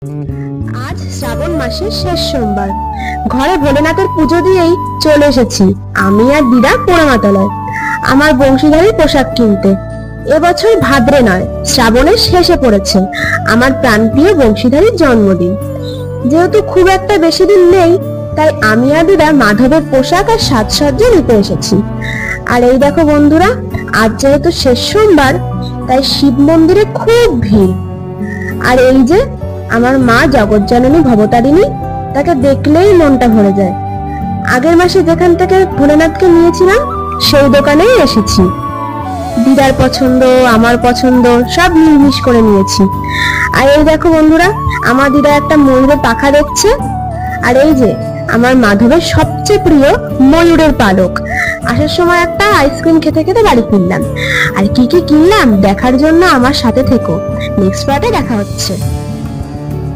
আজ শ্রাবণ মাসের শেষ সোমবার। ঘরে ভোলেনাথের পুজো দিয়েই চলে এসেছি আমি আর দিদা পোড়ামাতলায় আমার বংশীধারী পোশাক কিনতে। এবছর ভাদ্রে নয়, শ্রাবণের শেষে পড়েছে আমার প্রাণপ্রিয় বংশীধারীর জন্মদিন। যেহেতু খুব একটা বেশি দিন নেই, তাই আমি আর দিদা মাধবের পোশাক আর সাজসজ্জা নিতে এসেছি। আর এই দেখো বন্ধুরা, আজ যেহেতু শেষ সোমবার, তাই শিব মন্দিরে খুব ভিড়। আর এই যে আমার মা জগজ্জননী ভবতারিণী, তাকে দেখলেই মনটা ভরে যায়। আগের মাসে যেখান থেকে ভোলেনাথকে নিয়েছিলাম, সেই দোকানেই এসেছি। দিদার পছন্দ, আমার পছন্দ সব মিলমিশ করে নিয়েছি। আর এই দেখো বন্ধুরা, আমার দিদা একটা ময়ূরের পাখা দেখছে। আর এই যে আমার মাধবের সবচেয়ে প্রিয় ময়ূরের পালক। আসার সময় একটা আইসক্রিম খেতে খেতে বাড়ি ফিরলাম। আর কি কি কিনলাম দেখার জন্য আমার সাথে থেকো। নেক্সট পার্টে দেখা হচ্ছে।